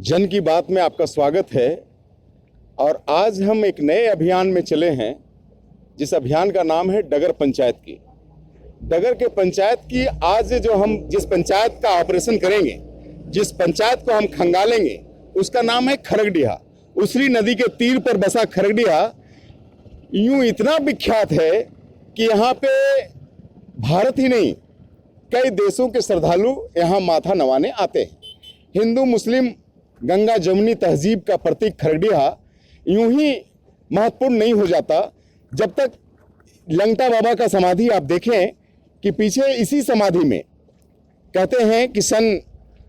जन की बात में आपका स्वागत है। और आज हम एक नए अभियान में चले हैं, जिस अभियान का नाम है डगर पंचायत की। डगर के पंचायत की आज जो हम जिस पंचायत का ऑपरेशन करेंगे, जिस पंचायत को हम खंगालेंगे, उसका नाम है खरगडीहा। उसरी नदी के तीर पर बसा खरगडीहा यूं इतना विख्यात है कि यहाँ पे भारत ही नहीं, कई देशों के श्रद्धालु यहाँ माथा नवाने आते हैं। हिंदू मुस्लिम गंगा जमुनी तहजीब का प्रतीक खरगडीहा यूं ही महत्वपूर्ण नहीं हो जाता जब तक लंगटा बाबा का समाधि आप देखें कि पीछे इसी समाधि में कहते हैं कि सन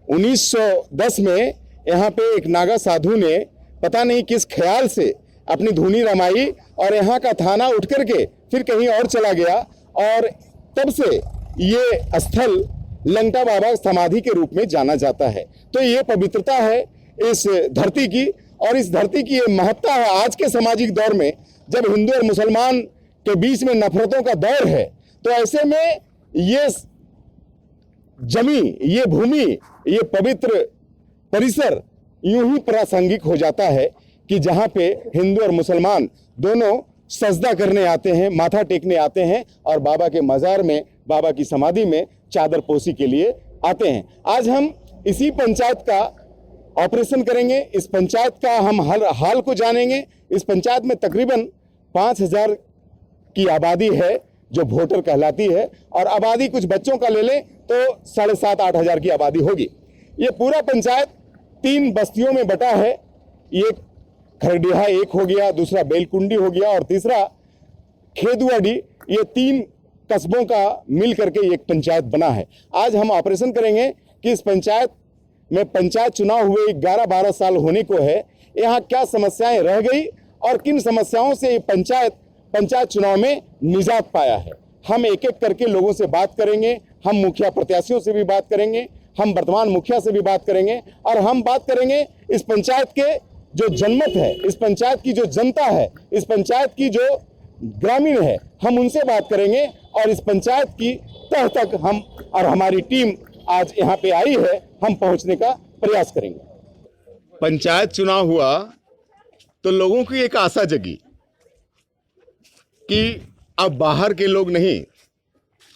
1910 में यहाँ पे एक नागा साधु ने पता नहीं किस ख्याल से अपनी धुनी रमाई और यहाँ का थाना उठ करके फिर कहीं और चला गया, और तब से ये स्थल लंगटा बाबा समाधि के रूप में जाना जाता है। तो ये पवित्रता है इस धरती की, और इस धरती की ये महत्ता है आज के सामाजिक दौर में, जब हिंदू और मुसलमान के बीच में नफरतों का दौर है। तो ऐसे में ये जमीन, ये भूमि, ये पवित्र परिसर यूं ही प्रासंगिक हो जाता है कि जहां पे हिंदू और मुसलमान दोनों सजदा करने आते हैं, माथा टेकने आते हैं, और बाबा के मज़ार में, बाबा की समाधि में चादर पोशी के लिए आते हैं। आज हम इसी पंचायत का ऑपरेशन करेंगे। इस पंचायत का हम हाल को जानेंगे। इस पंचायत में तकरीबन 5000 की आबादी है जो वोटर कहलाती है, और आबादी कुछ बच्चों का ले लें तो 7,500-8 हज़ार की आबादी होगी। ये पूरा पंचायत 3 बस्तियों में बटा है। ये खरगडीहा एक हो गया, दूसरा बेलकुंडी हो गया, और तीसरा खेदुआडी। ये 3 कस्बों का मिल करके एक पंचायत बना है। आज हम ऑपरेशन करेंगे कि इस पंचायत में पंचायत चुनाव हुए 11-12 साल होने को है, यहाँ क्या समस्याएं रह गई और किन समस्याओं से ये पंचायत चुनाव में निजात पाया है। हम एक एक करके लोगों से बात करेंगे। हम मुखिया प्रत्याशियों से भी बात करेंगे, हम वर्तमान मुखिया से भी बात करेंगे, और हम बात करेंगे इस पंचायत के जो जनमत है, इस पंचायत की जो जनता है, इस पंचायत की जो ग्रामीण है, हम उनसे बात करेंगे। और इस पंचायत की तह तक हम और हमारी टीम आज यहाँ पे आई है, हम पहुँचने का प्रयास करेंगे। पंचायत चुनाव हुआ तो लोगों की एक आशा जगी कि अब बाहर के लोग नहीं,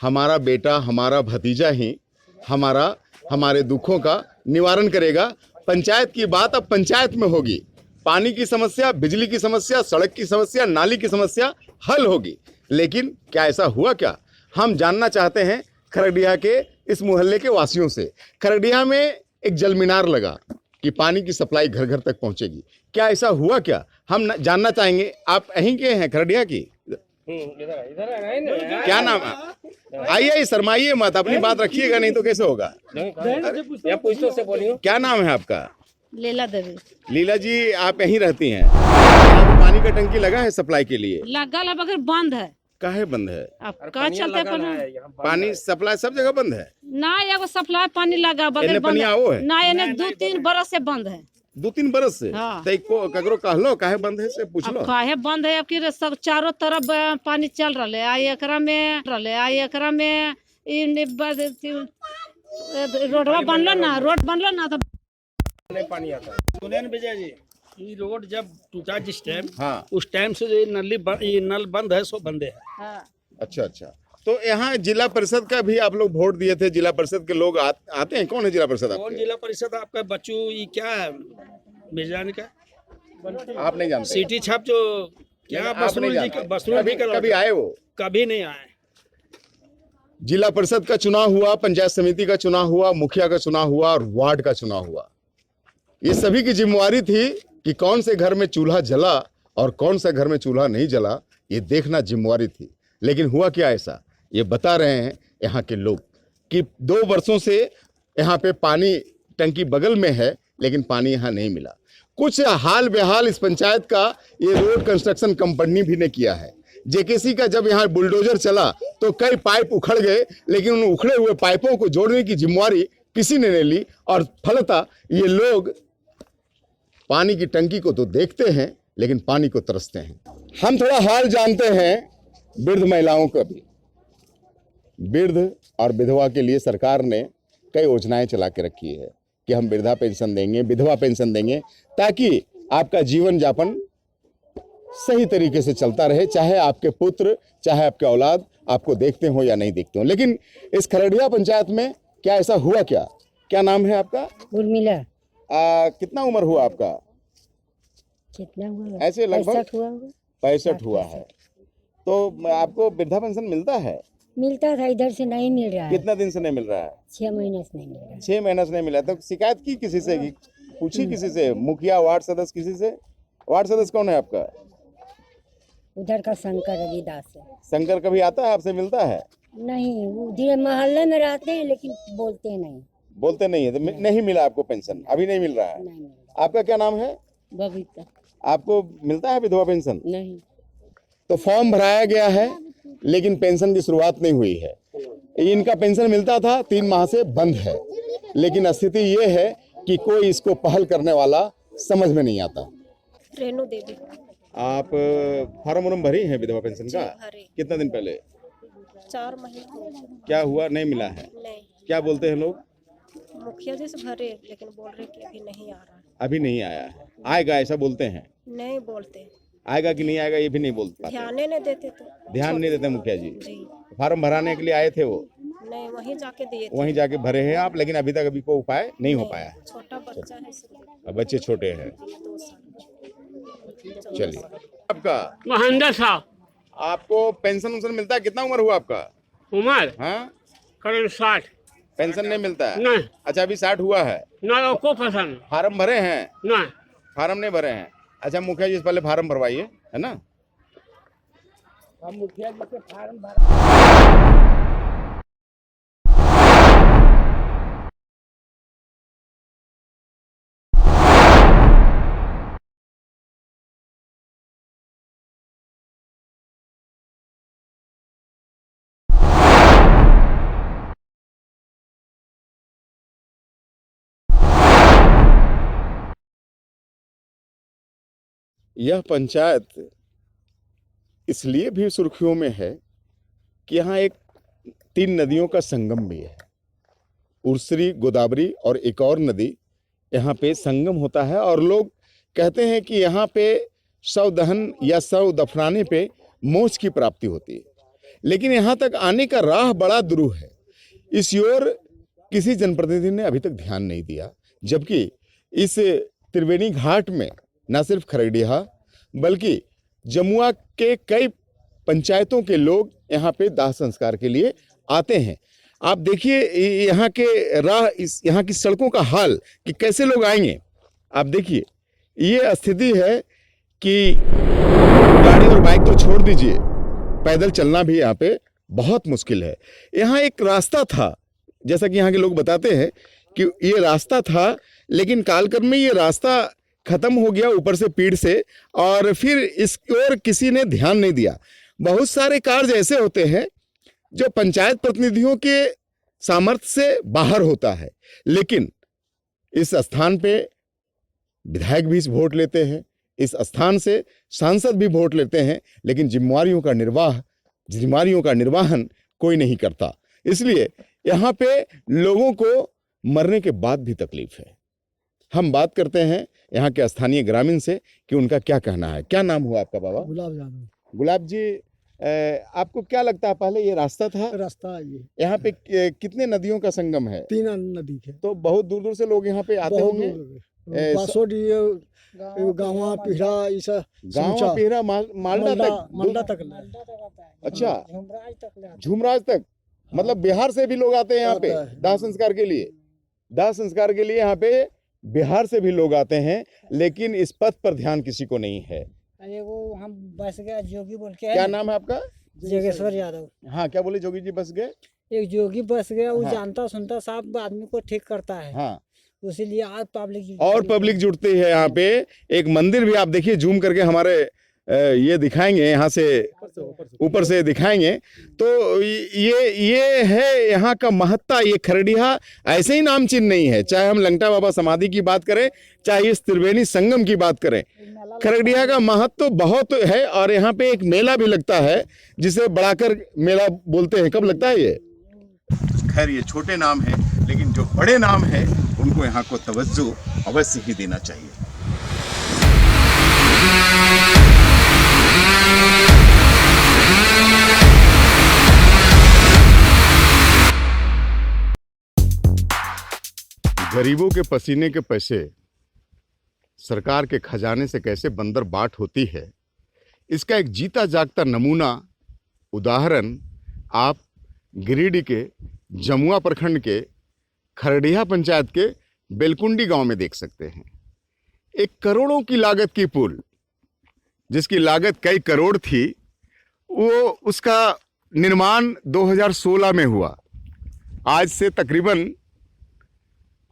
हमारा बेटा, हमारा भतीजा ही हमारे दुखों का निवारण करेगा। पंचायत की बात अब पंचायत में होगी। पानी की समस्या, बिजली की समस्या, सड़क की समस्या, नाली की समस्या हल होगी। लेकिन क्या ऐसा हुआ क्या? हम जानना चाहते हैं खरगडीहा के इस मोहल्ले के वासियों से। खरगडीहा में एक जल मीनार लगा कि पानी की सप्लाई घर घर तक पहुंचेगी। क्या ऐसा हुआ क्या? हम जानना चाहेंगे। आप यहीं के हैं खरगडीहा की? क्या नाम है? आइए, शर्माइए मत, अपनी बात रखिएगा, नहीं तो कैसे होगा। क्या नाम है आपका? लीला देवी। लीला जी, आप यहीं रहती हैं? यहाँ पानी का टंकी लगा है सप्लाई के लिए? लगा मगर बंद है। काहे बंद है? अब का चलते पानी सप्लाई सब जगह बंद है ना। एगो सप्लाई पानी लगा बगैर एने बंद पनिया वो है ना। एने 2-3 बरस से बंद है। 2-3 बरस से? हाँ। तो ककरो कहलो काहे बंद है से पूछ लो। काहे बंद है? अब कि सब चारों तरफ पानी चल रहा है। एकरा में रोडवा बनलो ना तो पानी आता है। सुने न विजय जी, ये रोड जब टूटा जिस टाइम, हाँ, उस टाइम से ये नल बंद है, सो बंदे है। हाँ। अच्छा। तो यहाँ जिला परिषद का भी आप लोग वोट दिए थे, जिला परिषद के लोग आते हैं? कौन है जिला परिषद कौन आपके? जिला परिषद आपका? बच्चू, ये क्या है मिर्जान का? आप नहीं जानते? सिटी छाप जो क्या बसरूल जी कभी आए वो? कभी नहीं आए। जिला परिषद का चुनाव हुआ, पंचायत समिति का चुनाव हुआ, मुखिया का चुनाव हुआ, और वार्ड का चुनाव हुआ। ये सभी की जिम्मेवारी थी कि कौन से घर में चूल्हा जला और कौन से घर में चूल्हा नहीं जला, ये देखना जिम्मेवारी थी। लेकिन हुआ क्या ऐसा, ये बता रहे हैं यहाँ के लोग कि 2 वर्षों से यहाँ पे पानी टंकी बगल में है, लेकिन पानी यहाँ नहीं मिला। कुछ हाल बेहाल इस पंचायत का ये रोड कंस्ट्रक्शन कंपनी भी ने किया है। जेकेसी का जब यहाँ बुलडोजर चला तो कई पाइप उखड़ गए, लेकिन उन उखड़े हुए पाइपों को जोड़ने की जिम्मेवारी किसी ने नहीं ली, और फलतः ये लोग पानी की टंकी को तो देखते हैं लेकिन पानी को तरसते हैं। हम थोड़ा हाल जानते हैं वृद्ध महिलाओं का भी। वृद्ध और विधवा के लिए सरकार ने कई योजनाएं चला के रखी है कि हम वृद्धा पेंशन देंगे, विधवा पेंशन देंगे, ताकि आपका जीवन यापन सही तरीके से चलता रहे, चाहे आपके पुत्र, चाहे आपके औलाद आपको देखते हो या नहीं देखते हो। लेकिन इस खरड़िया पंचायत में क्या ऐसा हुआ क्या? क्या नाम है आपका? उर्मिला। कितना उम्र हुआ आपका? कितना हुआ? ऐसे लगभग 65 हुआ होगा। 65 हुआ है। तो आपको वृद्धा पेंशन मिलता है? मिलता था, इधर से नहीं मिल रहा है। कितना दिन से नहीं मिल रहा है? 6 महीने से नहीं मिल रहा है। 6 महीने से नहीं मिला। तो शिकायत की किसी से? पूछी किसी से? मुखिया, वार्ड सदस्य, किसी से? वार्ड सदस्य कौन है आपका? उधर का शंकर रविदास है। शंकर कभी आता है, आपसे मिलता है? नहीं, उधर मोहल्ले में रहते हैं लेकिन बोलते नहीं। बोलते नहीं है तो नहीं मिला आपको पेंशन? अभी नहीं मिल रहा है। नहीं मिल रहा। आपका क्या नाम है? बबीता। आपको मिलता है विधवा पेंशन? नहीं। तो फॉर्म भराया गया है लेकिन पेंशन की शुरुआत नहीं हुई है। इनका पेंशन मिलता था, 3 माह से बंद है। लेकिन स्थिति ये है कि कोई इसको पहल करने वाला समझ में नहीं आता। रेणु देवी। आप फॉर्म उर्म भरी हैं विधवा पेंशन का? भरे। कितना दिन पहले? 4 महीने। क्या हुआ, नहीं मिला है? नहीं, क्या बोलते हैं लोग? मुखिया जी से भरे लेकिन बोल रहे कि अभी नहीं आ रहा। अभी नहीं आया है, आएगा ऐसा बोलते हैं। नहीं बोलते। आएगा कि नहीं आएगा ये भी नहीं बोलते। ध्यान नहीं देते तो। ध्यान नहीं देते मुखिया जी। जी फार्म भराने के लिए आए थे वो, नहीं, वहीं जाके दिए थे। वहीं जाके भरे हैं आप, लेकिन अभी तक अभी कोई उपाय नहीं हो पाया है। छोटा बच्चा है इसलिए। अब बच्चे छोटे हैं। 2 साल। चलिए, आपका महेंद्र साहब। आपको पेंशन उन्शन मिलता है? कितना उम्र हुआ आपका? उम्र हाँ, करीब 60। पेंशन नहीं मिलता है? नहीं। अच्छा, अभी 60 हुआ है। ना को पसंद फार्म भरे हैं? नहीं। फार्म नहीं भरे हैं? अच्छा, मुखिया जी से पहले फार्म भरवाइए, है ना? मुखिया जी से फार्म भरा। यह पंचायत इसलिए भी सुर्खियों में है कि यहाँ एक 3 नदियों का संगम भी है। उर्सरी, गोदावरी और एक और नदी यहाँ पे संगम होता है। और लोग कहते हैं कि यहाँ पे शव दहन या शव दफनाने पे मोक्ष की प्राप्ति होती है। लेकिन यहाँ तक आने का राह बड़ा दुरूह है। इस ओर किसी जनप्रतिनिधि ने अभी तक ध्यान नहीं दिया, जबकि इस त्रिवेणी घाट में न सिर्फ खरड़िया बल्कि जमुआ के कई पंचायतों के लोग यहाँ पे दाह संस्कार के लिए आते हैं। आप देखिए यहाँ के राह, इस यहाँ की सड़कों का हाल कि कैसे लोग आएंगे। आप देखिए, ये स्थिति है कि गाड़ी और बाइक तो छोड़ दीजिए, पैदल चलना भी यहाँ पे बहुत मुश्किल है। यहाँ एक रास्ता था, जैसा कि यहाँ के लोग बताते हैं कि ये रास्ता था, लेकिन कालक्रम में ये रास्ता खत्म हो गया ऊपर से पीड़ से, और फिर इस ओर किसी ने ध्यान नहीं दिया। बहुत सारे कार्य ऐसे होते हैं जो पंचायत प्रतिनिधियों के सामर्थ्य से बाहर होता है, लेकिन इस स्थान पे विधायक भी वोट लेते हैं, इस स्थान से सांसद भी वोट लेते हैं, लेकिन जिम्मेवारियों का निर्वहन कोई नहीं करता। इसलिए यहाँ पे लोगों को मरने के बाद भी तकलीफ है। हम बात करते हैं यहाँ के स्थानीय ग्रामीण से कि उनका क्या कहना है। क्या नाम हुआ आपका बाबा? गुलाब जामुन। गुलाब जी, आपको क्या लगता है, पहले ये रास्ता था? रास्ता ये यहाँ पे कितने नदियों का संगम है? 3 नदी के। तो बहुत दूर दूर से लोग यहाँ पे आते होंगे। बासोडी, गाँव पिहरा, इसा गाँव पिहरा, मालदा तक। अच्छा, झुमराज तक, मतलब बिहार से भी लोग आते हैं यहाँ पे दाह संस्कार के लिए। दाह संस्कार के लिए यहाँ पे बिहार से भी लोग आते हैं, लेकिन इस पथ पर ध्यान किसी को नहीं है। वो हम बस गया जोगी बोल के। क्या नाम है आपका? जोगेश्वर यादव। हाँ, क्या बोले? जोगी जी बस गए? एक जोगी बस गया, वो हाँ। जानता सुनता सब आदमी को ठीक करता है। हाँ, इसीलिए आज पब्लिक जुटती है यहाँ पे। एक मंदिर भी आप देखिए, जूम करके हमारे ये दिखाएंगे, यहाँ से ऊपर से दिखाएंगे तो ये है यहाँ का महत्ता। ये खरड़िया ऐसे ही नाम चिन्ह नहीं है, चाहे हम लंगटा बाबा समाधि की बात करें, चाहे इस त्रिवेणी संगम की बात करें, खरड़िया का महत्व तो बहुत है। और यहाँ पे एक मेला भी लगता है जिसे बढ़ाकर मेला बोलते हैं। कब लगता है ये? खैर, ये छोटे नाम है, लेकिन जो बड़े नाम है उनको यहाँ को तवज्जो अवश्य ही देना चाहिए। गरीबों के पसीने के पैसे सरकार के खजाने से कैसे बंदर बाट होती है, इसका एक जीता जागता नमूना उदाहरण आप गिरिडीह के जमुआ प्रखंड के खरडिया पंचायत के बेलकुंडी गांव में देख सकते हैं। एक करोड़ों की लागत की पुल, जिसकी लागत कई करोड़ थी, वो उसका निर्माण 2016 में हुआ। आज से तकरीबन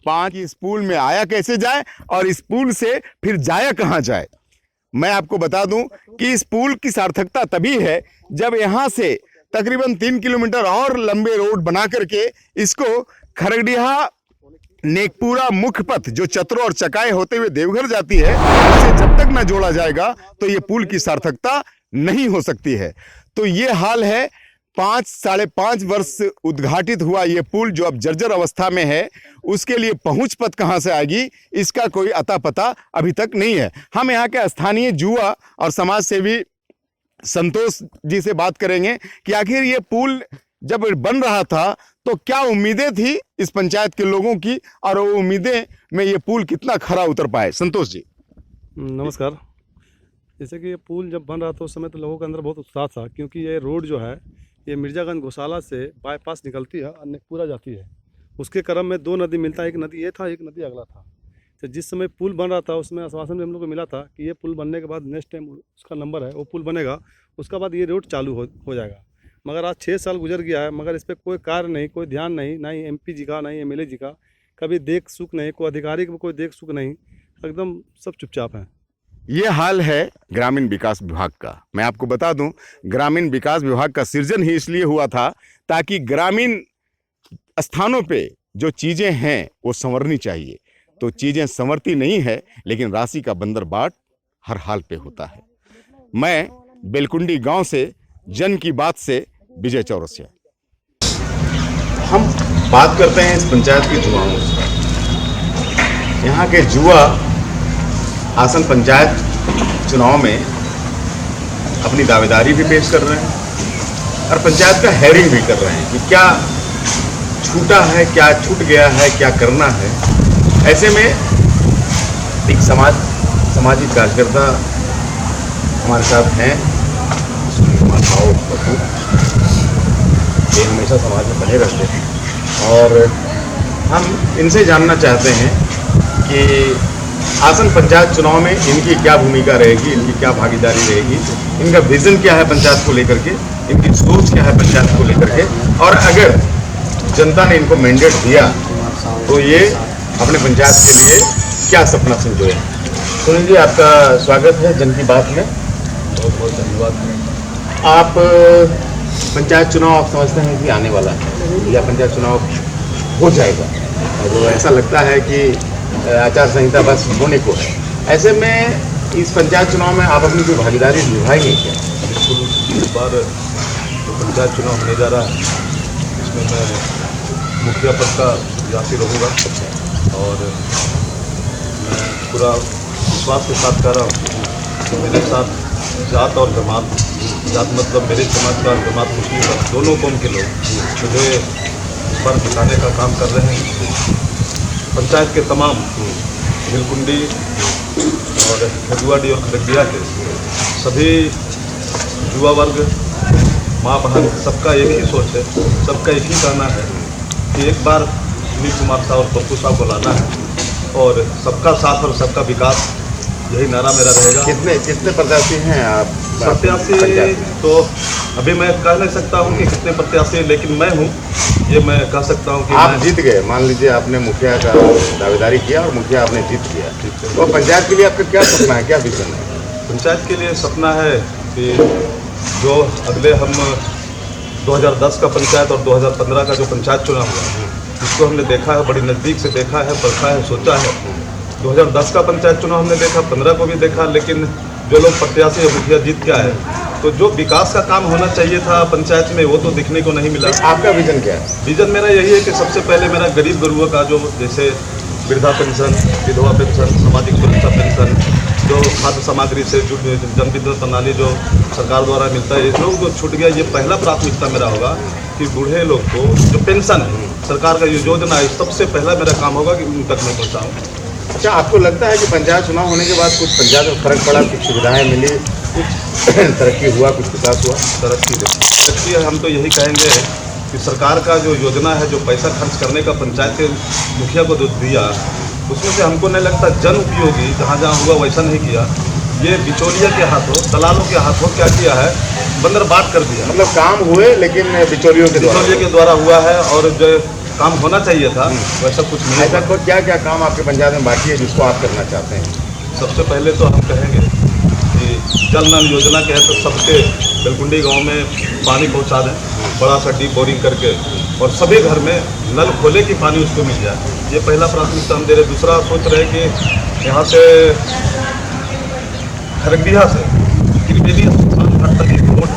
5 इस पुल में आया कैसे जाए और इस पुल से फिर जाया कहाँ जाए। मैं आपको बता दूं कि इस पुल की सार्थकता तभी है जब यहाँ से तकरीबन 3 किलोमीटर और लंबे रोड बना करके इसको खरडिया नेकपुरा मुख्य पथ जो चतरो और चकाए होते हुए देवघर जाती है, उसे जब तक न जोड़ा जाएगा तो ये पुल की सार्थकता नहीं हो सकती है। तो ये हाल है। 5-5.5 वर्ष उद्घाटित हुआ ये पुल जो अब जर्जर अवस्था में है, उसके लिए पहुंच पथ कहां से आएगी, इसका कोई अता पता अभी तक नहीं है। हम यहाँ के स्थानीय युवा और समाज सेवी संतोष जी से बात करेंगे कि आखिर ये पुल जब बन रहा था तो क्या उम्मीदें थी इस पंचायत के लोगों की और वो उम्मीदें में ये पुल कितना खरा उतर पाए। संतोष जी नमस्कार। जैसे कि ये पुल जब बन रहा था उस समय तो लोगों के अंदर बहुत उत्साह था, क्योंकि ये रोड जो है ये मिर्जागंज गौशाला से बाईपास निकलती है और नेकपुरा जाती है। उसके क्रम में 2 नदी मिलता है, एक नदी ये था, एक नदी अगला था। तो जिस समय पुल बन रहा था उसमें आश्वासन भी हम लोग को मिला था कि ये पुल बनने के बाद नेक्स्ट टाइम उसका नंबर है वो पुल बनेगा, उसका बाद ये रोड चालू हो जाएगा। मगर आज 6 साल गुजर गया है, मगर इस पर कोई कार्य नहीं, कोई ध्यान नहीं, ना ही MP जी का, ना ही MLA जी का कभी देख सुख नहीं, कोई अधिकारी को कोई देख सुख नहीं, एकदम सब चुपचाप हैं। ये हाल है ग्रामीण विकास विभाग का। मैं आपको बता दूं, ग्रामीण विकास विभाग का सृजन ही इसलिए हुआ था ताकि ग्रामीण स्थानों पे जो चीज़ें हैं वो संवरनी चाहिए। तो चीज़ें संवरती नहीं है, लेकिन राशि का बंदरबाट हर हाल पे होता है। मैं बेलकुंडी गांव से जन की बात से विजय चौरसिया। हम बात करते हैं इस पंचायत के जुआओं से। यहाँ के जुआ आसन पंचायत चुनाव में अपनी दावेदारी भी पेश कर रहे हैं और पंचायत का हेयरिंग भी कर रहे हैं कि क्या छूटा है, क्या छूट गया है, क्या करना है। ऐसे में एक सामाजिक कार्यकर्ता हमारे साथ हैं, माताओं बहू, ये हमेशा समाज में बने रहते हैं और हम इनसे जानना चाहते हैं कि आसन पंचायत चुनाव में इनकी क्या भूमिका रहेगी, इनकी क्या भागीदारी रहेगी, इनका विजन क्या है पंचायत को लेकर के, इनकी सोच क्या है पंचायत को लेकर के, और अगर जनता ने इनको मैंडेट दिया तो ये अपने पंचायत के लिए क्या सपना संजोए। सुनील जी, आपका स्वागत है जन की बात में। बहुत बहुत धन्यवाद। आप पंचायत चुनाव आप समझते हैं कि आने वाला है या पंचायत चुनाव हो जाएगा, और ऐसा लगता है कि आचार संहिता बस होने को है। ऐसे में इस पंचायत चुनाव में आप अपनी कोई भागीदारी निभाएंगे क्या? बिल्कुल। इस बार जो पंचायत चुनाव होने जा रहा है इसमें मैं मुखिया पद का प्रत्याशी रहूँगा और मैं पूरा विश्वास के साथ कह रहा हूँ कि मेरे साथ जात और जमात, जात मतलब मेरे समाज का, जमात मुस्लिम, दोनों कौम के लोग मुझे इस बार जिताने का काम कर रहे हैं। पंचायत के तमाम बिलकुंडी और खजुआडी और खरडिया के सभी युवा वर्ग, माँ बहन, सबका एक ही सोच है, सबका एक ही कहना है कि एक बार सुनील कुमार साहब और पप्पू साहब को लाना है और सबका साथ और सबका विकास, यही नारा मेरा रहेगा। कितने प्रत्याशी हैं आप? प्रत्याशी तो अभी मैं कह नहीं सकता हूँ कि कितने प्रत्याशी, लेकिन मैं हूँ ये मैं कह सकता हूँ कि आप जीत गए। मान लीजिए आपने मुखिया का दावेदारी किया और मुखिया आपने जीत किया, तो पंचायत के लिए आपका क्या सपना है, क्या विजन है? पंचायत के लिए सपना है कि जो अगले हम 2010 का पंचायत और 2015 का जो पंचायत चुनाव हुआ, इसको हमने देखा है, बड़ी नज़दीक से देखा है, परखा है, सोचा है। 2010 का पंचायत चुनाव हमने देखा, 15 को भी देखा, लेकिन जो लोग प्रत्याशी और मुखिया जीत के आए, तो जो विकास का काम होना चाहिए था पंचायत में वो तो दिखने को नहीं मिला। आपका विजन क्या है? विजन मेरा यही है कि सबसे पहले मेरा गरीब गुरुओं का जो, जैसे वृद्धा पेंशन, विधवा पेंशन, सामाजिक सुरक्षा पेंशन, जो खाद्य सामग्री से जो जन वितरण प्रणाली जो सरकार द्वारा मिलता है, ये लोग जो छूट गया, ये पहला प्राथमिकता मेरा होगा कि बूढ़े लोग को जो पेंशन है सरकार का, ये योजना है, सबसे पहला मेरा काम होगा कि उन तक मैं पहुँचाऊँ। अच्छा, आपको लगता है कि पंचायत चुनाव होने के बाद कुछ पंचायत में फर्क पड़ा, कुछ सुविधाएं मिली, कुछ तरक्की हुआ, कुछ विकास हुआ? तरक्की हम तो यही कहेंगे कि सरकार का जो योजना है, जो पैसा खर्च करने का पंचायत के मुखिया को जो दिया, उसमें से हमको नहीं लगता जन उपयोगी जहाँ जहाँ हुआ वैसा नहीं किया। ये बिचौलिया के हाथों, दलालों के हाथों क्या किया है, बंदरबाट कर दिया। मतलब काम हुए लेकिन बिचौलियों के द्वारा हुआ है, और जो काम होना चाहिए था वैसा कुछ नहीं। ऐसा को क्या क्या काम आपके पंचायत में बाकी है जिसको आप करना चाहते हैं? सबसे पहले तो हम कहेंगे कि जल नल योजना के है तो सबके बेलकुंडी गांव में पानी पहुंचा दें, बड़ा सा डीप बोरिंग करके, और सभी घर में नल खोले कि पानी उसको मिल जाए। ये पहला प्राथमिकता हम दे रहे। दूसरा सोच रहे कि यहाँ से खरगडिया से त्रिवेदी घाट तक एक रोड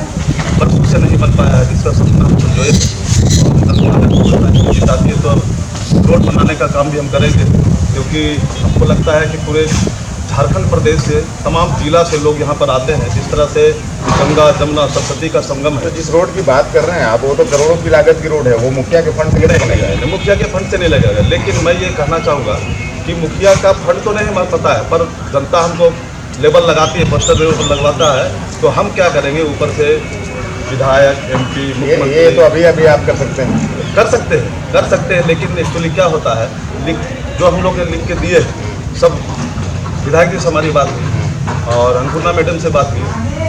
बरसों से नहीं बन पाया है, जिसका सपना हम जो है चाहती है, तो रोड बनाने का काम भी हम करेंगे, क्योंकि हमको लगता है कि पूरे झारखंड प्रदेश से, तमाम जिला से लोग यहाँ पर आते हैं। जिस तरह से गंगा जमुना सरस्वती का संगम है। तो जिस रोड की बात कर रहे हैं आप, वो तो करोड़ों की लागत की रोड है, वो मुखिया के फंड से नहीं बनेगा? मुखिया के फंड से नहीं लगेगा, लेकिन मैं ये कहना चाहूँगा कि मुखिया का फंड तो नहीं हमें पता है, पर जनता हमको लेबल लगाती है, पोस्टर लेबल लगवाता है, तो हम क्या करेंगे, ऊपर से विधायक, MP, मुख्यमंत्री, ये तो अभी आप कर सकते हैं। कर सकते हैं, लेकिन एक्चुअली क्या होता है, जो हम लोग ने लिख के दिए सब विधायक जी से हमारी बात हुई और अन्नपूर्णा मैडम से बात की,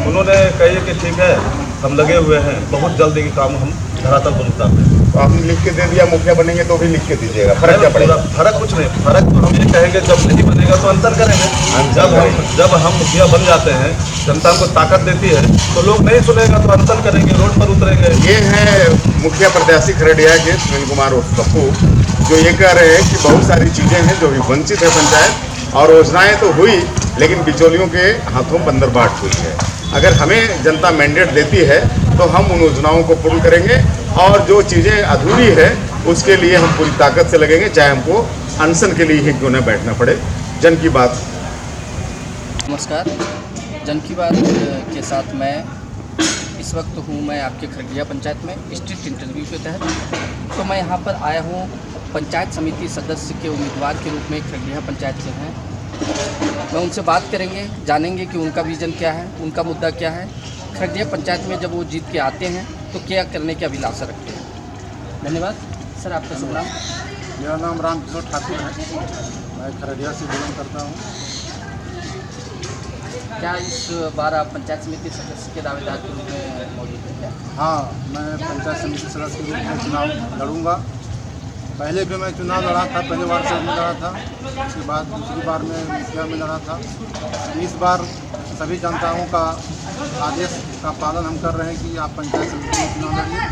उन्होंने कही कि ठीक है, हम लगे हुए हैं, बहुत जल्दी के काम हम धरातल पर उतारते हैं। तो आपने लिख के दे दिया, मुखिया बनेंगे तो भी लिख के दीजिएगा, फर्क क्या पड़ेगा? फर्क कुछ नहीं, फर्क तो हम ये कहेंगे जब नहीं बनेगा तो अंतर करेंगे। जब हम मुखिया बन जाते हैं, जनता को ताकत देती है, तो लोग नहीं सुनेगा तो अंतर करेंगे, रोड पर उतरेंगे। ये है मुखिया प्रत्याशी खरडिया के सुनील कुमार उर्फ पप्पू, जो ये कह रहे हैं कि बहुत सारी चीज़ें हैं जो भी वंचित है पंचायत, और योजनाएं तो हुई लेकिन बिचौलियों के हाथों बंदरबाट हुई है। अगर हमें जनता मैंडेट देती है तो हम उन योजनाओं को पूर्ण करेंगे, और जो चीज़ें अधूरी है उसके लिए हम पूरी ताकत से लगेंगे, चाहे हमको अनशन के लिए ही क्यों न बैठना पड़े। जन की बात। नमस्कार, जन की बात के साथ मैं इस वक्त हूँ, मैं आपके खरगडिया पंचायत में स्ट्रीट इंटरव्यू के तहत। तो मैं यहाँ पर आया हूँ पंचायत समिति सदस्य के उम्मीदवार के रूप में खरगडिया पंचायत से हैं। मैं उनसे बात करेंगे, जानेंगे कि उनका विज़न क्या है, उनका मुद्दा क्या है, खरगडिया पंचायत में जब वो जीत के आते हैं तो क्या करने की अभिलाषा रखते हैं। धन्यवाद सर। आपका शुभ नाम? मेरा नाम रामकिशोर ठाकुर है, मैं खरगडिया से बिलोंग करता हूँ। क्या इस बार आप पंचायत समिति सदस्य के दावेदार के रूप में मौजूद हैं क्या? हाँ, मैं पंचायत समिति सदस्य के रूप में चुनाव लड़ूंगा। पहले भी मैं चुनाव लड़ा था, पहले बार से में लड़ा था, उसके बाद दूसरी बार में मुखिया में लड़ा था। इस बार सभी जनताओं का आदेश का पालन हम कर रहे हैं कि आप पंचायत समिति में चुनाव लड़िए,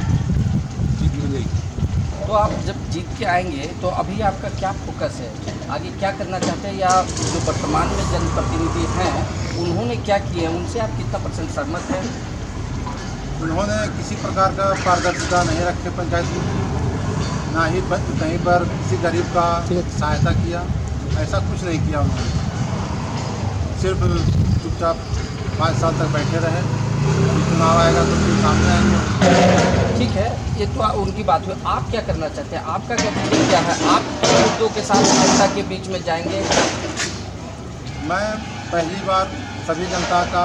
जीत मिलेगी। तो आप जब जीत के आएंगे तो अभी आपका क्या फोकस है, आगे क्या करना चाहते हैं, या जो वर्तमान में जनप्रतिनिधि हैं उन्होंने क्या किया है, उनसे आप कितना % सहमत हैं? उन्होंने किसी प्रकार का पारदर्शिता नहीं रखे पंचायत में, ना ही कहीं पर किसी गरीब का सहायता किया, ऐसा कुछ नहीं किया उन्होंने। सिर्फ चुपचाप 5 साल तक बैठे रहे, चुनाव आएगा तो फिर सामने आएंगे। ठीक है, ये तो उनकी बात हुई। आप क्या करना चाहते हैं, आपका क्या विजन क्या है, आप मुद्दों के साथ जनता के बीच में जाएंगे? मैं पहली बार सभी जनता का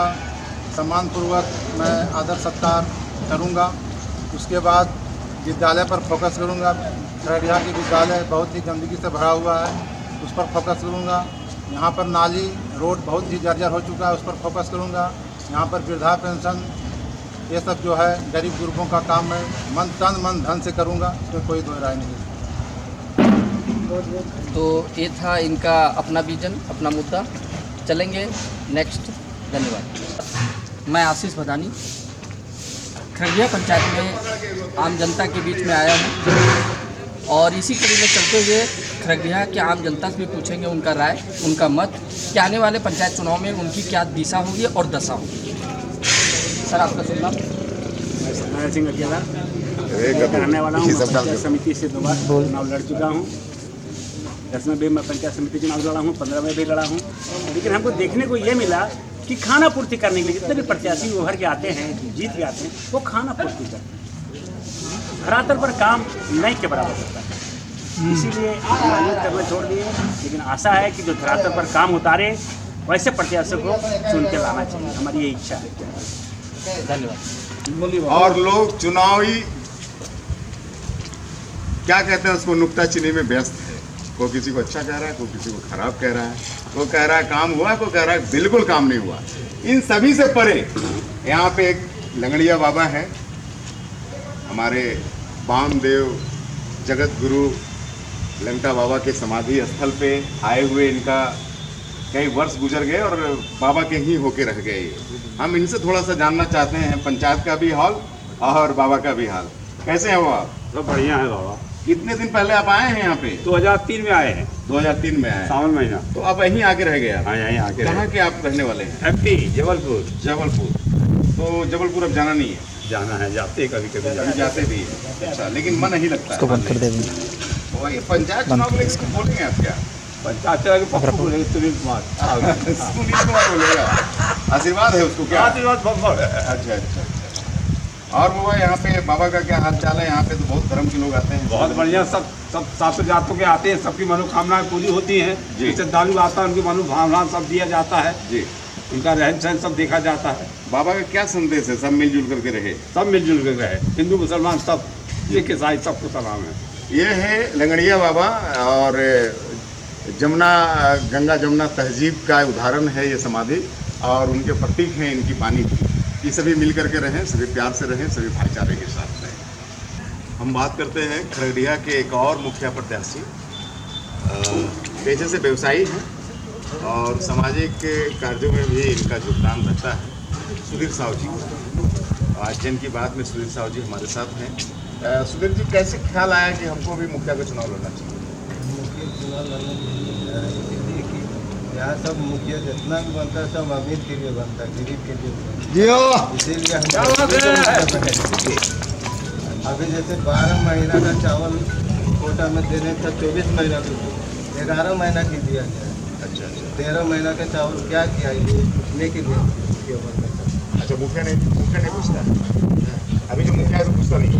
सम्मानपूर्वक मैं आदर सत्कार करूंगा। उसके बाद विद्यालय पर फोकस करूंगा। खरडिया के विद्यालय बहुत ही गंदगी से भरा हुआ है, उस पर फोकस करूंगा। यहाँ पर नाली रोड बहुत ही जर्जर हो चुका है, उस पर फोकस करूंगा। यहाँ पर वृद्धा पेंशन, ये सब जो है गरीब गुरबों का काम मैं तन मन धन से करूंगा, इसमें कोई दो राय नहीं। तो ये था इनका अपना विजन, अपना मुद्दा। चलेंगे नेक्स्ट। धन्यवाद। मैं आशीष भदानी खरगडिया पंचायत में आम जनता के बीच में आया हूँ, और इसी कड़ी में चलते हुए खरगडिया के आम जनता से भी पूछेंगे उनका राय, उनका मत कि आने वाले पंचायत चुनाव में उनकी क्या दिशा होगी और दशा होगी। सर, आपका शुभ नाम? मैं सत्यनारायण सिंह अकेला रहने वाला हूँ। पंचायत समिति से 2 बार चुनाव लड़ चुका हूँ। 10 में भी मैं पंचायत समिति चुनाव लड़ा हूँ, 15 में भी लड़ा हूँ। लेकिन हमको देखने को ये मिला कि खाना पूर्ति करने के लिए जितने भी प्रत्याशी उभर के आते हैं, जीत के आते हैं, वो खाना पूर्ति करते हैं, धरातल पर काम नहीं के बराबर करता है। इसीलिए मेहनत करना छोड़ दिए। लेकिन आशा है कि जो धरातल पर काम उतारे वैसे प्रत्याशियों को चुन के लाना चाहिए, हमारी ये इच्छा है। धन्यवाद। और लोग चुनावी क्या कहते हैं उसको नुक्ताचीनी में व्यस्त है। कोई किसी को अच्छा कह रहा है, कोई किसी को खराब कह रहा है, कोई कह रहा है काम हुआ, कोई कह रहा है बिल्कुल काम नहीं हुआ। इन सभी से परे यहाँ पे एक लंगड़िया बाबा है, हमारे वामदेव जगत गुरु लंका बाबा के समाधि स्थल पे आए हुए इनका कई वर्ष गुजर गए और बाबा के ही होके रह गए। हम इनसे थोड़ा सा जानना चाहते हैं पंचायत का भी हाल और बाबा का भी हाल। कैसे हैं वो आप? सब बढ़िया है बाबा। कितने दिन पहले आप आए हैं यहाँ पे? 2003 में आए हैं, 2003 में आए। सावन महीना। तो आप यहीं आके रह गए आप? हाँ, यहीं आके कहाँ के आप रहने वाले हैं? MP जबलपुर। जबलपुर। तो जबलपुर अब जाना नहीं है? जाना है, जाते कभी कभी अभी जाते भी है। अच्छा, लेकिन मन नहीं लगता है। बंद कर दे। तो ये पंचायत चुनाव लेके कुछ बोलेंगे आप क्या? पंचायत सुनील कुमार सुनील कुमार बोलेगा, आशीर्वाद है उसको क्या? आशीर्वाद बहुत है। अच्छा अच्छा। और वो यहाँ पे बाबा का क्या हाल चाल है? यहाँ पे तो बहुत धर्म के लोग आते हैं। बहुत बढ़िया, सब सात जातों के आते हैं, सबकी मनोकामनाएं पूरी होती हैं। जी। श्रद्धालु आता है, उनकी मनोभावना सब दिया जाता है जी। उनका रहन सहन सब देखा जाता है। बाबा का क्या संदेश है? सब मिलजुल करके रहे, सब मिलजुल कर रहे, हिंदू मुसलमान सब एक के साथ सबको सलाम है। ये है लंगड़िया बाबा और जमुना गंगा जमुना तहजीब का उदाहरण है ये समाधि, और उनके प्रतीक हैं इनकी पानी भी। ये सभी मिल करके रहें, सभी प्यार से रहें, सभी भाईचारे के साथ रहें। हम बात करते हैं खगड़िया के एक और मुखिया प्रत्याशी, पेशे से व्यवसायी हैं और सामाजिक कार्यों में भी इनका योगदान रहता है, सुधीर साहू जी। आज जन की बात में सुधीर साहू जी हमारे साथ हैं। सुधीर जी, कैसे ख्याल आया कि हमको भी मुखिया का चुनाव लड़ना चाहिए? मुखिया चुनाव लड़ना चाहिए कि यहाँ सब मुखिया जितना भी बनता है सब अमीर के लिए बनता है, गरीब के लिए इसीलिए अभी जैसे 12 महीना का चावल कोटा में देने था, 24 महीना को 11 महीना की दिया गया। अच्छा अच्छा। 13 महीना का चावल क्या किया ये पूछने के लिए मुखिया बनता था। अच्छा, मुखिया नहीं पूछता, अभी जो मुखिया है तो पूछता नहीं,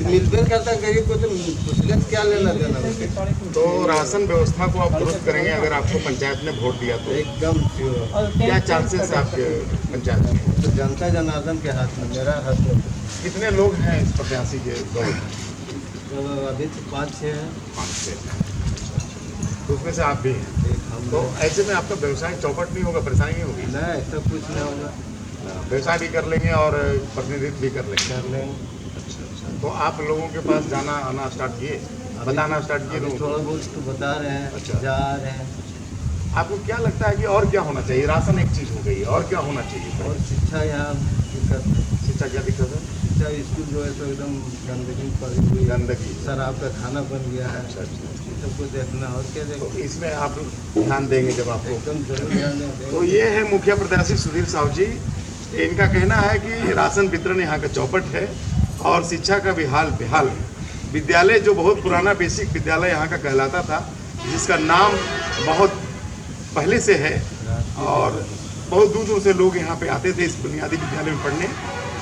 मिलबेल करता गरीब को, तो पूछने क्या लेना देना उसके। तो राशन व्यवस्था को आप दुरुस्त करेंगे अगर आपको पंचायत ने वोट दिया तो? एकदम क्या चांसेस है आपके पंचायत में? तो जनता जनार्दन के हाथ में, मेरा हाथ में। कितने लोग हैं इस प्रत्याशी के दौर? तो अभी तो 5-6 हैं। 5-6, तो उसमें से आप भी हैं। तो ऐसे में आपका व्यवसाय चौपट नहीं होगा, परेशानी नहीं होगी? नहीं, ऐसा कुछ नहीं होगा, व्यवसाय भी कर लेंगे और प्रतिनिधित्व भी कर लेंगे। अच्छा अच्छा। तो आप लोगों के पास जाना आना स्टार्ट किए, बताना स्टार्ट किए लोगों को? थोड़ा बहुत तो बता रहे हैं। अच्छा। जा रहे हैं। आपको क्या लगता है कि और क्या होना चाहिए? राशन एक चीज़ हो गई, और क्या होना चाहिए? और शिक्षा यहाँ दिक्कत है। शिक्षा क्या दिक्कत है? शिक्षा स्कूल जो है तो एकदम गंदगी पड़ी हुई, गंदगी, शराब का खाना बन गया है। अच्छा अच्छा। सबको देखना और क्या तो देखना, इसमें आप ध्यान देंगे जब आपको? एकदम जरूर ध्यान देंगे। तो ये है मुखिया प्रत्याशी सुधीर साहू जी। इनका कहना है कि राशन वितरण यहाँ का चौपट है और शिक्षा का भी हाल बेहाल है। विद्यालय जो बहुत पुराना बेसिक विद्यालय यहाँ का कहलाता था, जिसका नाम बहुत पहले से है और बहुत दूर दूर से लोग यहाँ पे आते थे इस बुनियादी विद्यालय में पढ़ने,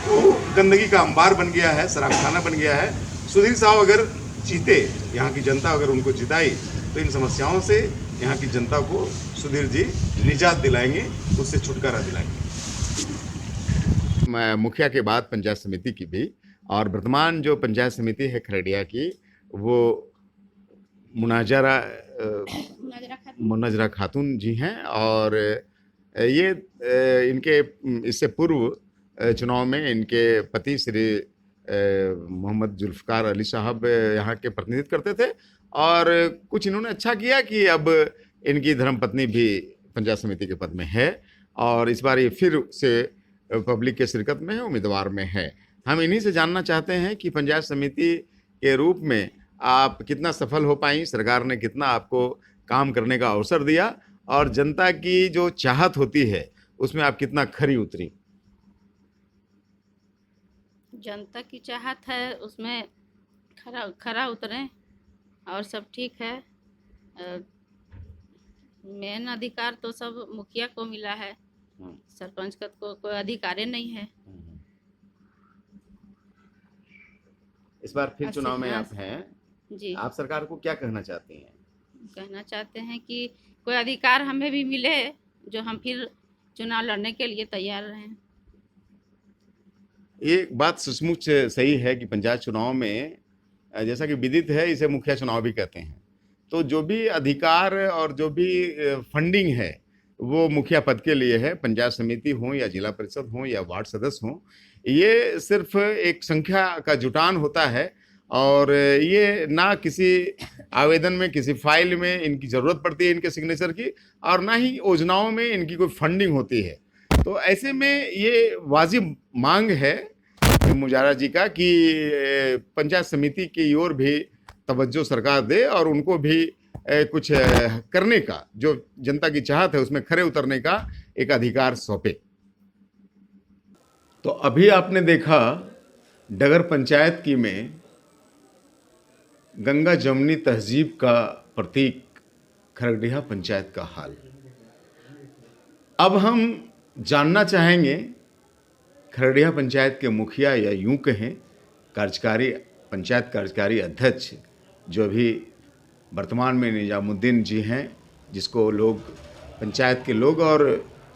तो गंदगी का अंबार बन गया है, शराबखाना बन गया है। सुधीर साहू अगर जीते, यहाँ की जनता अगर उनको जिताई, तो इन समस्याओं से यहाँ की जनता को सुधीर जी निजात दिलाएंगे, उससे छुटकारा दिलाएंगे। मुखिया के बाद पंचायत समिति की भी, और वर्तमान जो पंचायत समिति है खगड़िया की, वो मुनाजरा खातून जी हैं। और ये इनके इससे पूर्व चुनाव में इनके पति श्री मोहम्मद जुल्फ़कार अली साहब यहाँ के प्रतिनिधित्व करते थे, और कुछ इन्होंने अच्छा किया कि अब इनकी धर्मपत्नी भी पंचायत समिति के पद में है, और इस बार ये फिर से पब्लिक के शिरकत में है, उम्मीदवार में है। हम इन्हीं से जानना चाहते हैं कि पंचायत समिति के रूप में आप कितना सफल हो पाई, सरकार ने कितना आपको काम करने का अवसर दिया, और जनता की जो चाहत होती है उसमें आप कितना खरी उतरी? जनता की चाहत है उसमें खरा उतरे और सब ठीक है। मेन अधिकार तो सब मुखिया को मिला है, सरपंच का को कोई अधिकार ही नहीं है। इस बार फिर चुनाव में आप हैं, जी, आप सरकार को क्या कहना चाहती हैं? कहना चाहते हैं कि कोई अधिकार हमें भी मिले, जो हम फिर चुनाव लड़ने के लिए तैयार रहें। ये बात सचमुच सही है कि पंचायत चुनाव में जैसा कि विदित है, इसे मुखिया चुनाव भी कहते हैं। तो जो भी अधिकार और जो भी फंडिंग है वो मुखिया पद के लिए है, पंचायत समिति हो या जिला परिषद हो या वार्ड सदस्य हो, ये सिर्फ एक संख्या का जुटान होता है और ये ना किसी आवेदन में, किसी फाइल में इनकी ज़रूरत पड़ती है इनके सिग्नेचर की, और ना ही योजनाओं में इनकी कोई फंडिंग होती है। तो ऐसे में ये वाजिब मांग है मुजारा जी का कि पंचायत समिति की ओर भी तवज्जो सरकार दे और उनको भी कुछ करने का, जो जनता की चाहत है उसमें खरे उतरने का एक अधिकार सौंपे। तो अभी आपने देखा डगर पंचायत की में गंगा जमुनी तहजीब का प्रतीक खरगडिहा पंचायत का हाल। अब हम जानना चाहेंगे खरगडिहा पंचायत के मुखिया या यूं कहें कार्यकारी पंचायत कार्यकारी अध्यक्ष जो अभी वर्तमान में निजामुद्दीन जी हैं, जिसको लोग पंचायत के लोग और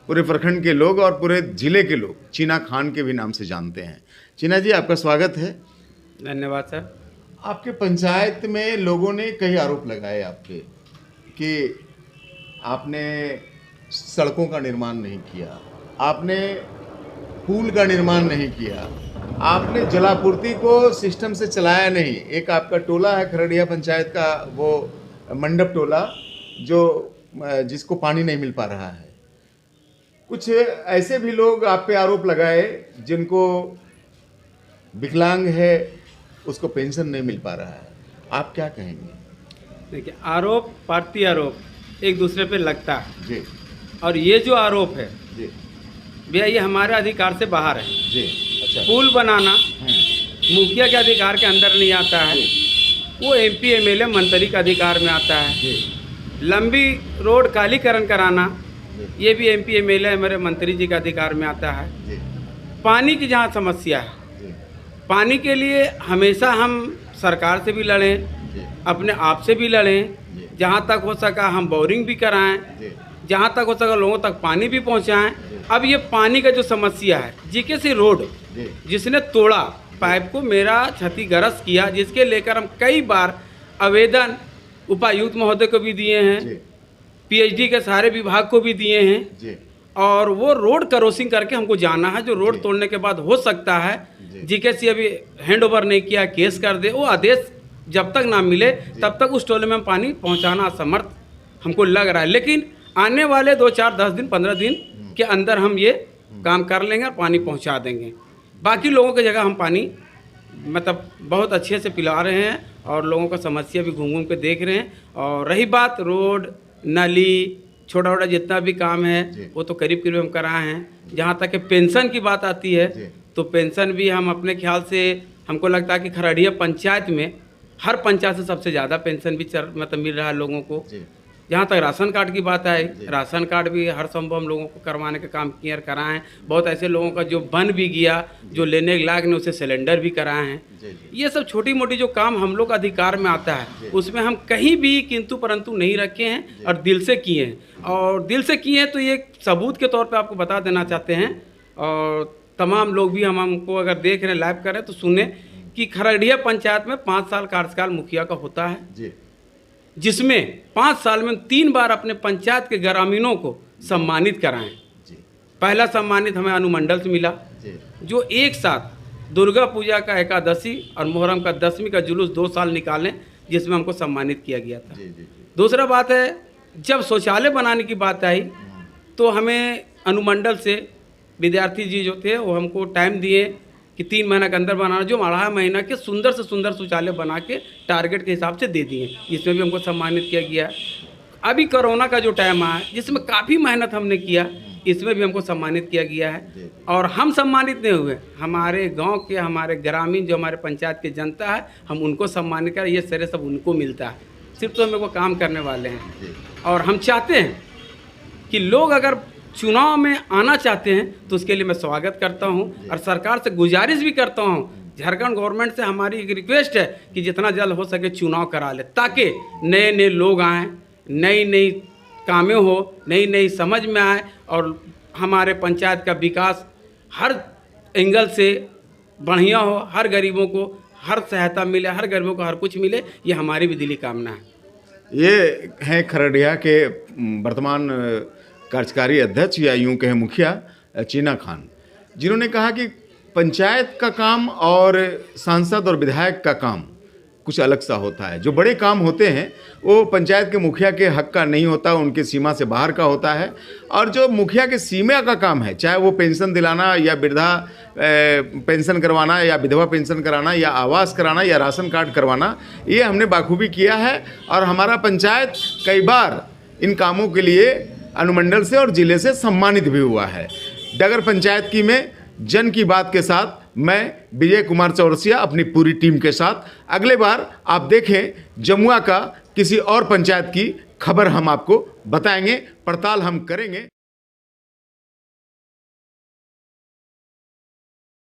पूरे प्रखंड के लोग और पूरे ज़िले के लोग चीना खान के भी नाम से जानते हैं। चीना जी, आपका स्वागत है। धन्यवाद सर। आपके पंचायत में लोगों ने कई आरोप लगाए आपके कि आपने सड़कों का निर्माण नहीं किया, आपने पुल का निर्माण नहीं किया, आपने जलापूर्ति को सिस्टम से चलाया नहीं। एक आपका टोला है खरगडिहा पंचायत का, वो मंडप टोला, जो जिसको पानी नहीं मिल पा रहा है। कुछ ऐसे भी लोग आप पे आरोप लगाए जिनको विकलांग है, उसको पेंशन नहीं मिल पा रहा है। आप क्या कहेंगे? देखिए, आरोप पार्टी आरोप एक दूसरे पे लगता है जी, और ये जो आरोप है जी भैया, ये हमारे अधिकार से बाहर है जी। अच्छा, पुल बनाना मुखिया के अधिकार के अंदर नहीं आता है, वो MP MLA मंत्री के अधिकार में आता है। लंबी रोड कालीकरण कराना ये भी MP MLA हमारे मंत्री जी के अधिकार में आता है। पानी की जहाँ समस्या है, पानी के लिए हमेशा हम सरकार से भी लड़ें, अपने आप से भी लड़ें, जहाँ तक हो सका हम बोरिंग भी कराएं, जहाँ तक हो सका लोगों तक पानी भी पहुँचाएं। अब ये पानी का जो समस्या है, जीकेसी रोड जिसने तोड़ा पाइप को, मेरा क्षतिग्रस्त किया, जिसके लेकर हम कई बार आवेदन उपायुक्त महोदय को भी दिए हैं, PhD के सारे विभाग को भी दिए हैं, और वो रोड क्रॉसिंग करके हमको जाना है। जो रोड तोड़ने के बाद हो सकता है जीकेसी अभी हैंड ओवर नहीं किया, केस कर दे, वो आदेश जब तक ना मिले तब तक उस टोले में पानी पहुंचाना असमर्थ हमको लग रहा है। लेकिन आने वाले 2, 4, 10 दिन 15 दिन के अंदर हम ये काम कर लेंगे और पानी पहुंचा देंगे। बाकी लोगों की जगह हम पानी मतलब बहुत अच्छे से पिला रहे हैं और लोगों का समस्या भी घूम घूम के देख रहे हैं। और रही बात रोड, नाली, छोटा छोटा जितना भी काम है वो तो करीब करीब हम कराए हैं। जहाँ तक पेंशन की बात आती है तो पेंशन भी हम अपने ख्याल से, हमको लगता है कि खरगडिहा पंचायत में हर पंचायत से सबसे ज़्यादा पेंशन भी मतलब मिल रहा है लोगों को। जहाँ तक राशन कार्ड की बात आई, राशन कार्ड भी हर संभव हम लोगों को करवाने का काम किया कराएं। बहुत ऐसे लोगों का जो बन भी गया, जो लेने के लायक ने, उसे सिलेंडर भी कराए हैं। ये सब छोटी मोटी जो काम हम लोग अधिकार में आता है उसमें हम कहीं भी किंतु परंतु नहीं रखे हैं और दिल से किए हैं। और दिल से किए हैं तो ये सबूत के तौर पर आपको बता देना चाहते हैं, और तमाम लोग भी हमको अगर देख रहे हैं, लाइव कर रहे हैं तो सुने कि खरगडिहा पंचायत में 5 साल कार्यकाल मुखिया का होता है, जिसमें 5 साल में 3 बार अपने पंचायत के ग्रामीणों को सम्मानित कराएं। पहला सम्मानित हमें अनुमंडल से मिला, जो एक साथ दुर्गा पूजा का एकादशी और मुहर्रम का 10वीं का जुलूस 2 साल निकालें, जिसमें हमको सम्मानित किया गया था। दूसरा बात है, जब शौचालय बनाने की बात आई तो हमें अनुमंडल से विद्यार्थी जी जो थे वो हमको टाइम दिए कि 3 महीना के अंदर बनाना, जो 2.5 महीना के सुंदर से सुंदर शौचालय बना के टारगेट के हिसाब से दे दिए। इसमें भी हमको सम्मानित किया गया। अभी कोरोना का जो टाइम आया जिसमें काफ़ी मेहनत हमने किया, इसमें भी हमको सम्मानित किया गया है। और हम सम्मानित नहीं हुए, हमारे गांव के, हमारे ग्रामीण जो हमारे पंचायत की जनता है, हम उनको सम्मानित करें, ये श्रेय सब उनको मिलता है। सिर्फ तो मेरे को काम करने वाले हैं। और हम चाहते हैं कि लोग अगर चुनाव में आना चाहते हैं तो उसके लिए मैं स्वागत करता हूं और सरकार से गुजारिश भी करता हूं, झारखंड गवर्नमेंट से हमारी एक रिक्वेस्ट है कि जितना जल्द हो सके चुनाव करा ले, ताकि नए नए लोग आएँ, नई नई कामें हो, नई नई समझ में आए और हमारे पंचायत का विकास हर एंगल से बढ़िया हो, हर गरीबों को हर सहायता मिले, हर गरीबों को हर कुछ मिले, ये हमारी भी दिली कामना है। ये हैं खरड़िया के वर्तमान कार्यकारी अध्यक्ष या यूं कहें मुखिया चीना खान, जिन्होंने कहा कि पंचायत का काम और सांसद और विधायक का काम कुछ अलग सा होता है। जो बड़े काम होते हैं वो पंचायत के मुखिया के हक का नहीं होता, उनके सीमा से बाहर का होता है। और जो मुखिया के सीमा का काम है, चाहे वो पेंशन दिलाना या वृद्धा पेंशन करवाना या विधवा पेंशन कराना या आवास कराना या राशन कार्ड करवाना, ये हमने बाखूबी किया है। और हमारा पंचायत कई बार इन कामों के लिए अनुमंडल से और ज़िले से सम्मानित भी हुआ है। डगर पंचायत की में जन की बात के साथ मैं विजय कुमार चौरसिया अपनी पूरी टीम के साथ, अगले बार आप देखें जमुआ का किसी और पंचायत की खबर हम आपको बताएंगे, पड़ताल हम करेंगे।